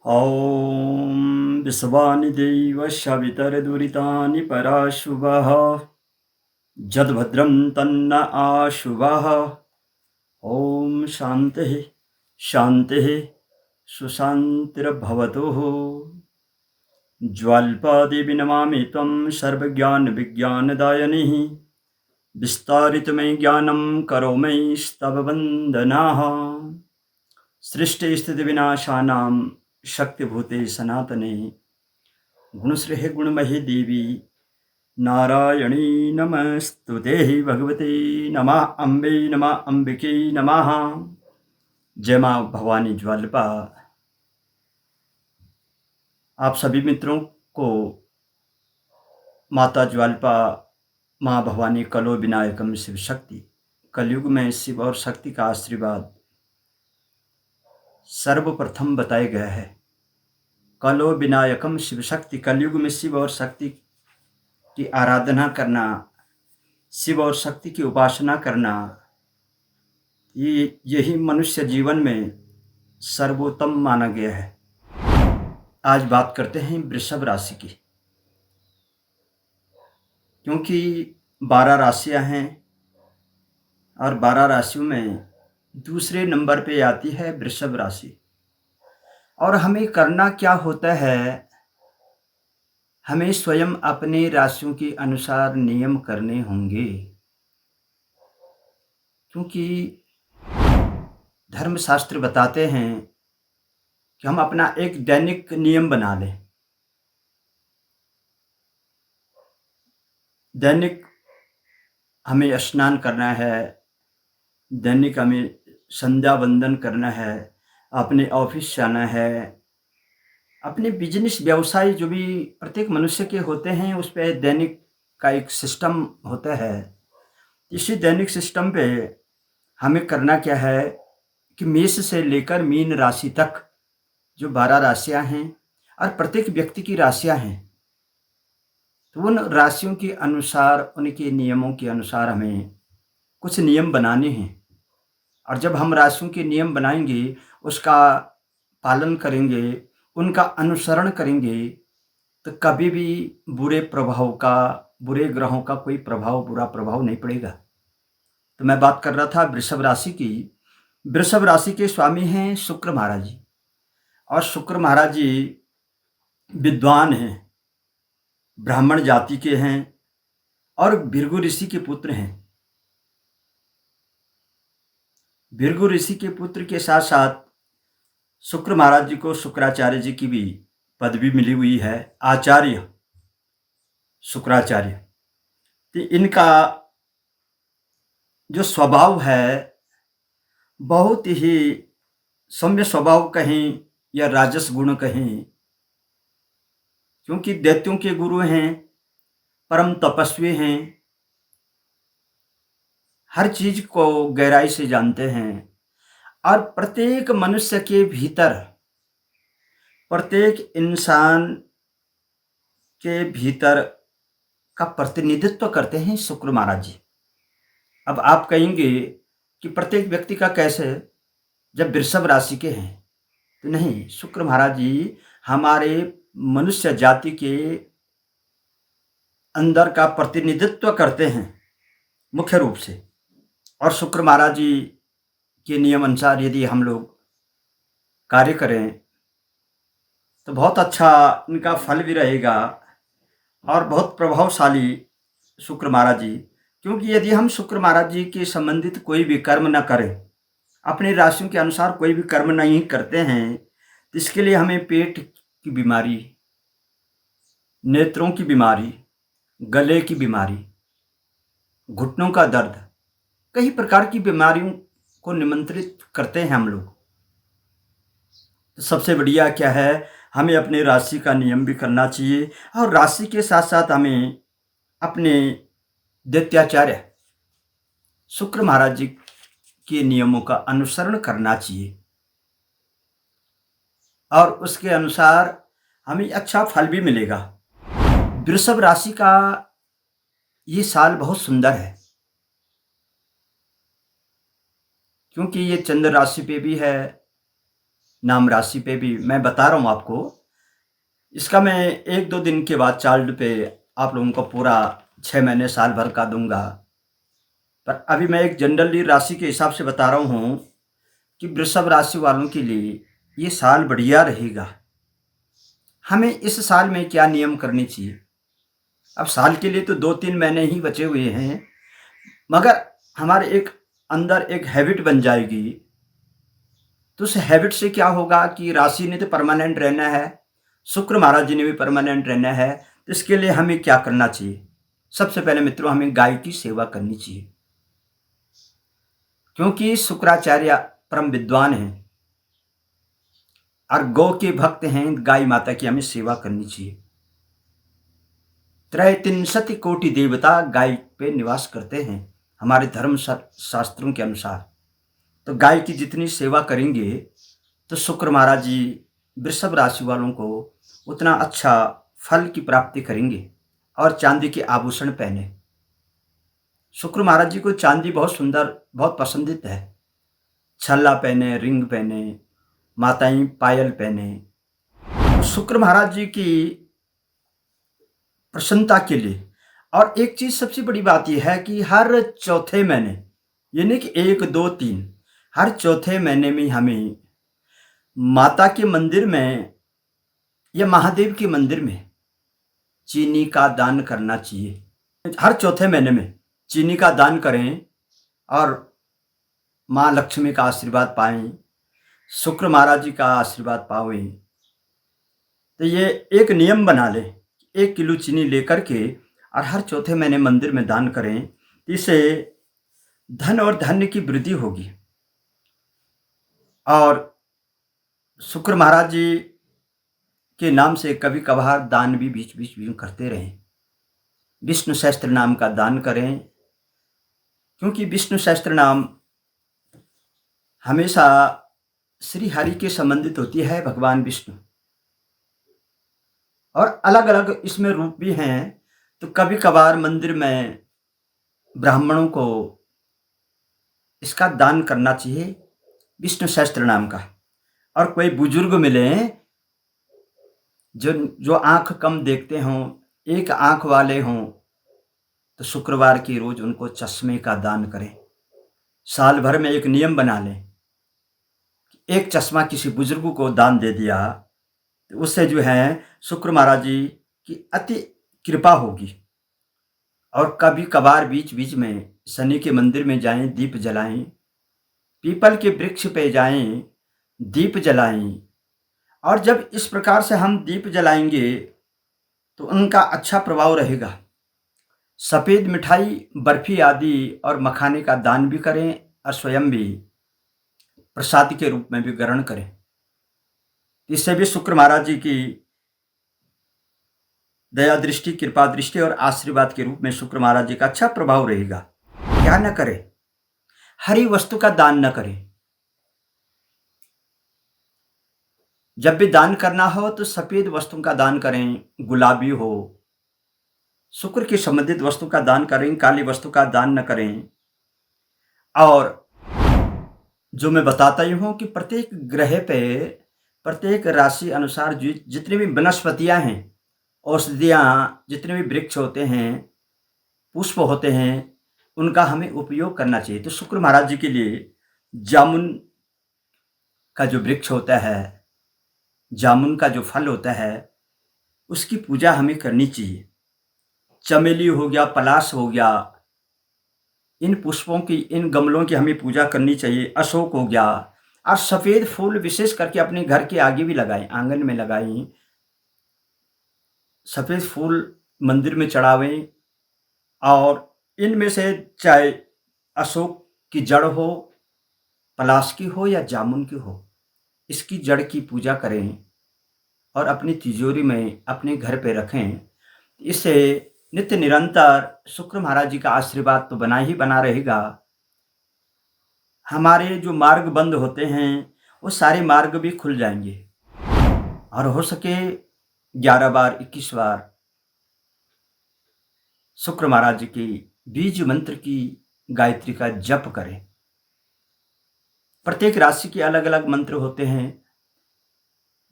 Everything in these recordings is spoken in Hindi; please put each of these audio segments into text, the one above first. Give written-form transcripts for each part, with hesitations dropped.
ॐ विश्वानि देवस्य वितरदुरितानि पराशुभः जद्भद्रं तन्न आशुभः। ॐ शान्तिः शान्तिः सुशान्तिर्भवतु। ज्वाल्पादेवी नमामि त्वं सर्वज्ञानविज्ञानदायिनीः। विस्तारितमयि ज्ञानं करोमि वन्दनाः। सृष्टिस्थितिविनाशानां शक्तिभूते सनातने गुणश्रेः गुणमयी देवी नारायणी नमस्तुते। भगवते नमः अम्बे नमः अम्बिके नमः। जय माँ भवानी ज्वाल्पा। आप सभी मित्रों को माता ज्वाल्पा माँ भवानी कलो विनायकम शिव शक्ति कलयुग में शिव और शक्ति का आशीर्वाद सर्वप्रथम बताया गया है। कलो विनायकम शिव शक्ति, कलयुग में शिव और शक्ति की आराधना करना, शिव और शक्ति की उपासना करना, यही मनुष्य जीवन में सर्वोत्तम माना गया है। आज बात करते हैं वृषभ राशि की, क्योंकि 12 राशियां हैं और 12 राशियों में दूसरे नंबर पे आती है वृषभ राशि। और हमें करना क्या होता है, हमें स्वयं अपने राशियों के अनुसार नियम करने होंगे, क्योंकि धर्मशास्त्र बताते हैं कि हम अपना एक दैनिक नियम बना लें। दैनिक हमें स्नान करना है, दैनिक हमें संध्या वंदन करना है, अपने ऑफिस जाना है, अपने बिजनेस व्यवसाय जो भी प्रत्येक मनुष्य के होते हैं उस पे दैनिक का एक सिस्टम होता है। इसी दैनिक सिस्टम पे हमें करना क्या है कि मेष से लेकर मीन राशि तक जो 12 राशियां हैं और प्रत्येक व्यक्ति की राशियां हैं, तो उन राशियों के अनुसार, उनके नियमों के अनुसार हमें कुछ नियम बनाने हैं। और जब हम राशियों के नियम बनाएंगे, उसका पालन करेंगे, उनका अनुसरण करेंगे, तो कभी भी बुरे ग्रहों का कोई बुरा प्रभाव नहीं पड़ेगा। तो मैं बात कर रहा था वृषभ राशि की। वृषभ राशि के स्वामी हैं शुक्र महाराज जी, और शुक्र महाराज जी विद्वान हैं, ब्राह्मण जाति के हैं और भृगु ऋषि के पुत्र हैं। भृगु ऋषि के पुत्र के साथ साथ शुक्र महाराज जी को शुक्राचार्य जी की भी पदवी मिली हुई है, आचार्य शुक्राचार्य। तो इनका जो स्वभाव है बहुत ही सौम्य स्वभाव कहें या राजस गुण कहें, क्योंकि दैत्यों के गुरु हैं, परम तपस्वी हैं, हर चीज को गहराई से जानते हैं। और प्रत्येक मनुष्य के भीतर, प्रत्येक इंसान के भीतर का प्रतिनिधित्व करते हैं शुक्र महाराज जी। अब आप कहेंगे कि प्रत्येक व्यक्ति का कैसे, जब वृषभ राशि के हैं? तो नहीं, शुक्र महाराज जी हमारे मनुष्य जाति के अंदर का प्रतिनिधित्व करते हैं मुख्य रूप से। और शुक्र महाराज जी के नियम अनुसार यदि हम लोग कार्य करें तो बहुत अच्छा इनका फल भी रहेगा और बहुत प्रभावशाली शुक्र महाराज जी। क्योंकि यदि हम शुक्र महाराज जी के संबंधित कोई भी कर्म न करें, अपनी राशियों के अनुसार कोई भी कर्म नहीं करते हैं, तो इसके लिए हमें पेट की बीमारी, नेत्रों की बीमारी, गले की बीमारी, घुटनों का दर्द, कई प्रकार की बीमारियों को निमंत्रित करते हैं हम लोग। तो सबसे बढ़िया क्या है, हमें अपने राशि का नियम भी करना चाहिए और राशि के साथ साथ हमें अपने दैत्याचार्य शुक्र महाराज जी के नियमों का अनुसरण करना चाहिए, और उसके अनुसार हमें अच्छा फल भी मिलेगा। वृषभ राशि का ये साल बहुत सुंदर है, क्योंकि ये चंद्र राशि पे भी है नाम राशि पे भी मैं बता रहा हूँ आपको। इसका मैं 1-2 दिन के बाद चार्ट पे आप लोगों को पूरा 6 महीने साल भर का दूंगा। पर अभी मैं एक जनरली राशि के हिसाब से बता रहा हूँ कि वृषभ राशि वालों के लिए ये साल बढ़िया रहेगा। हमें इस साल में क्या नियम करने चाहिए? अब साल के लिए तो 2-3 महीने ही बचे हुए हैं, मगर हमारे एक अंदर एक हैबिट बन जाएगी। तो उस हैबिट से क्या होगा कि राशि ने तो परमानेंट रहना है, शुक्र महाराज जी ने भी परमानेंट रहना है। तो इसके लिए हमें क्या करना चाहिए? सबसे पहले मित्रों, हमें गाय की सेवा करनी चाहिए, क्योंकि शुक्राचार्य परम विद्वान हैं और गौ के भक्त हैं। गाय माता की हमें सेवा करनी चाहिए। त्रयतिंशति कोटि देवता गाय पे निवास करते हैं हमारे धर्म शास्त्रों के अनुसार। तो गाय की जितनी सेवा करेंगे तो शुक्र महाराज जी वृषभ राशि वालों को उतना अच्छा फल की प्राप्ति करेंगे। और चांदी के आभूषण पहने। शुक्र महाराज जी को चांदी बहुत सुंदर, बहुत पसंदीद है। छल्ला पहने, रिंग पहने, माताएं पायल पहने, शुक्र महाराज जी की प्रसन्नता के लिए। और एक चीज सबसे बड़ी बात यह है कि हर चौथे महीने, यानी कि 1, 2, 3, हर चौथे महीने में हमें माता के मंदिर में या महादेव के मंदिर में चीनी का दान करना चाहिए। हर चौथे महीने में चीनी का दान करें और माँ लक्ष्मी का आशीर्वाद पाएं, शुक्र महाराज जी का आशीर्वाद पाएं। तो ये एक नियम बना लें, 1 किलो चीनी लेकर के और हर चौथे महीने मंदिर में दान करें। इससे धन और धान्य की वृद्धि होगी। और शुक्र महाराज जी के नाम से कभी कभार दान भी बीच बीच में करते रहें। विष्णु सहस्त्र नाम का दान करें, क्योंकि विष्णु सहस्त्र नाम हमेशा श्री हरि के संबंधित होती है, भगवान विष्णु। और अलग अलग इसमें रूप भी हैं। तो कभी कभार मंदिर में ब्राह्मणों को इसका दान करना चाहिए, विष्णु सहस्त्र नाम का। और कोई बुजुर्ग मिले जो आंख कम देखते हों, एक आंख वाले हों, तो शुक्रवार की रोज उनको चश्मे का दान करें। साल भर में एक नियम बना लें, एक चश्मा किसी बुजुर्ग को दान दे दिया तो उससे जो है शुक्र महाराज जी की अति कृपा होगी। और कभी कभार बीच बीच में शनि के मंदिर में जाएं, दीप जलाएं, पीपल के वृक्ष पे जाएं, दीप जलाएं। और जब इस प्रकार से हम दीप जलाएंगे तो उनका अच्छा प्रभाव रहेगा। सफ़ेद मिठाई, बर्फी आदि और मखाने का दान भी करें और स्वयं भी प्रसाद के रूप में भी ग्रहण करें। इससे भी शुक्र महाराज जी की दया दृष्टि, कृपा दृष्टि और आशीर्वाद के रूप में शुक्र महाराज जी का अच्छा प्रभाव रहेगा। क्या न करें? हरी वस्तु का दान न करें। जब भी दान करना हो तो सफेद वस्तु का दान करें, गुलाबी हो। शुक्र की संबंधित वस्तु का दान करें, काली वस्तु का दान न करें। और जो मैं बताता ही हूं कि प्रत्येक ग्रह पे, प्रत्येक राशि अनुसार जितनी भी वनस्पतियां हैं, औषधियां, जितने भी वृक्ष होते हैं, पुष्प होते हैं, उनका हमें उपयोग करना चाहिए। तो शुक्र महाराज जी के लिए जामुन का जो वृक्ष होता है, जामुन का जो फल होता है, उसकी पूजा हमें करनी चाहिए। चमेली हो गया, पलाश हो गया, इन पुष्पों की, इन गमलों की हमें पूजा करनी चाहिए। अशोक हो गया। और सफ़ेद फूल विशेष करके अपने घर के आगे भी लगाएं, आंगन में लगाएं। सफ़ेद फूल मंदिर में चढ़ावें। और इनमें से चाहे अशोक की जड़ हो, पलाश की हो या जामुन की हो, इसकी जड़ की पूजा करें और अपनी तिजोरी में अपने घर पे रखें। इससे नित्य निरंतर शुक्र महाराज जी का आशीर्वाद तो बना ही बना रहेगा। हमारे जो मार्ग बंद होते हैं वो सारे मार्ग भी खुल जाएंगे। और हो सके 11 बार, 21 बार शुक्र महाराज जी की बीज मंत्र की गायत्री का जप करें। प्रत्येक राशि के अलग अलग मंत्र होते हैं।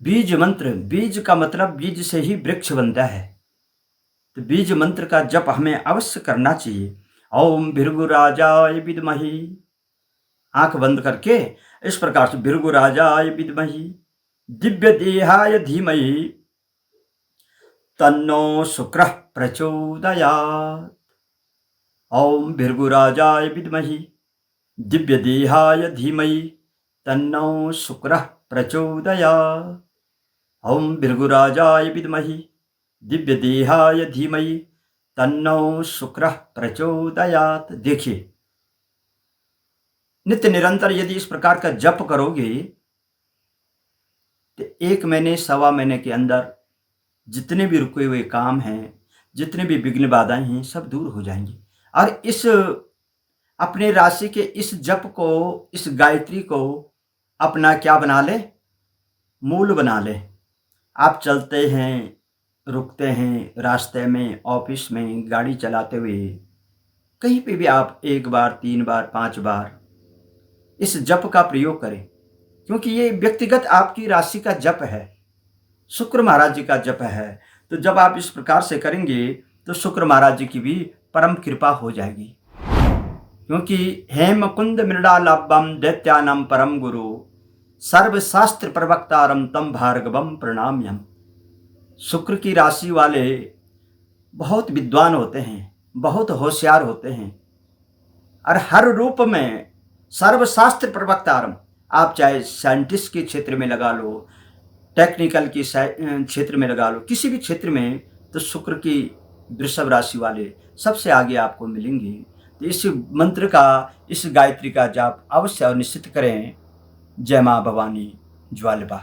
बीज मंत्र, बीज का मतलब बीज से ही वृक्ष बनता है। तो बीज मंत्र का जप हमें अवश्य करना चाहिए। ओम भृगुराजाय विद्महि, आंख बंद करके इस प्रकार से भृगुराजाय विद्महि दिव्य देहाय धीमहि तन्नो शुक्रः प्रचोदयात्। ओम भृगुराजाय विद्महि दिव्य देहाय धीमहि तन्नो शुक्रः प्रचोदयात्। ओम भृगुराजाय विद्महि दिव्य देहाय धीमहि तन्नो शुक्रः प्रचोदयात्। देखिए, नित्य निरंतर यदि इस प्रकार का जप करोगे तो 1 महीने, सवा महीने के अंदर जितने भी रुके हुए काम हैं, जितने भी विघ्न बाधाएं हैं, सब दूर हो जाएंगी। और इस अपने राशि के इस जप को, इस गायत्री को अपना क्या बना ले, मूल बना ले। आप चलते हैं, रुकते हैं, रास्ते में, ऑफिस में, गाड़ी चलाते हुए, कहीं पे भी आप 1 बार, 3 बार, 5 बार इस जप का प्रयोग करें, क्योंकि ये व्यक्तिगत आपकी राशि का जप है, शुक्र महाराज जी का जप है। तो जब आप इस प्रकार से करेंगे तो शुक्र महाराज जी की भी परम कृपा हो जाएगी, क्योंकि हेम कुंद मृडालाभम दैत्यानम परम गुरु सर्वशास्त्र प्रवक्तारम तम भार्गवम प्रणाम्यम। शुक्र की राशि वाले बहुत विद्वान होते हैं, बहुत होशियार होते हैं, और हर रूप में सर्वशास्त्र प्रवक्तारम। आप चाहे साइंटिस्ट के क्षेत्र में लगा लो, टेक्निकल की क्षेत्र में लगा लो, किसी भी क्षेत्र में, तो शुक्र की वृषभ राशि वाले सबसे आगे आपको मिलेंगे। तो इस मंत्र का, इस गायत्री का जाप अवश्य और निश्चित करें। जय माँ भवानी ज्वालबा।